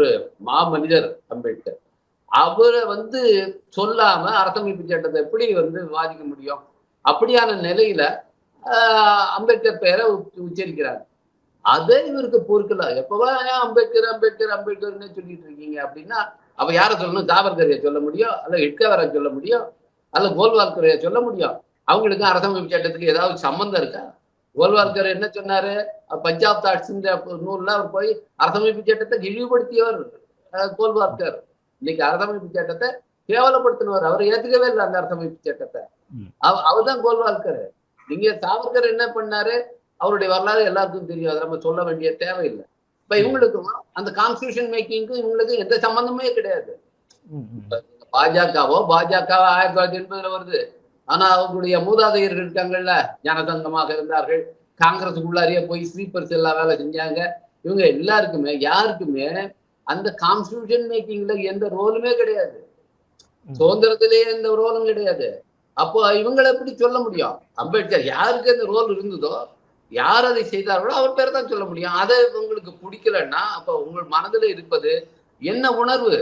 ஒரு மாமனிதர் அம்பேத்கர். அவரை சொல்லாம அரசமைப்பு சட்டத்தை எப்படி விவாதிக்க முடியும்? அப்படியான நிலையில அம்பேத்கர் பெயரை உச்சரிக்கிறார். அதை இவருக்கு பொறுக்கல. எப்பவா ஏன் அம்பேத்கர் அம்பேத்கர் அம்பேத்கர்னு சொல்லிட்டு இருக்கீங்க அப்படின்னா, அவ யார சொல்லணும்? சாவர்கரைய சொல்ல முடியும், அல்ல ஹிட்லரை சொல்ல முடியும், அல்ல கோல்வால்கரைய சொல்ல முடியும். அவங்களுக்கு அரசமைப்பு சட்டத்துக்கு ஏதாவது சம்பந்தம் இருக்கா? கோல்வால்கர் என்ன சொன்னாரு? பஞ்சாப் தாட்ஸ் நூல்ல அவர் போய் அரசமைப்பு சட்டத்தை இழிவுபடுத்தியவர் கோல்வால்கர். இன்னைக்கு அரசமைப்பு சட்டத்தை கேவலப்படுத்தினவர். அவர் ஏத்துக்கவே இல்லை அந்த அரசமைப்பு சட்டத்தை. அவர்தான் கோல்வால்கர். நீங்க சாவர்கர் என்ன பண்ணாரு? அவருடைய வரலாறு எல்லாருக்கும் தெரியும். அதை நம்ம சொல்ல வேண்டிய தேவையில்லை. இப்ப இவங்களுக்கும் அந்த கான்ஸ்டிடியூஷன் மேக்கிங்க்கும் இவங்களுக்கு எந்த சம்பந்தமே கிடையாது. பாஜகவோ 1980 வருது. ஆனா அவங்களுடைய மூதாதையர்கள் இருக்காங்கல்ல, ஜனசங்கமாக இருந்தார்கள், காங்கிரஸுக்குள்ளாரியே போய் ஸ்லீப்பர்ஸ் எல்லாம் வேலை செஞ்சாங்க. இவங்க எல்லாருக்குமே யாருக்குமே அந்த கான்ஸ்டிடியூஷன் மேக்கிங்ல எந்த ரோலுமே கிடையாது. சுதந்திரத்திலேயே எந்த ரோலும் கிடையாது. அப்போ இவங்களை எப்படி சொல்ல முடியும்? அம்பேத்கர் யாருக்கு அந்த ரோல் இருந்ததோ, யார் அதை செய்தார்களோ அவர் பேர் தான் சொல்ல முடியும். அதை உங்களுக்கு பிடிக்கலன்னா அப்ப உங்கள் மனதில் இருப்பது என்ன உணர்வு?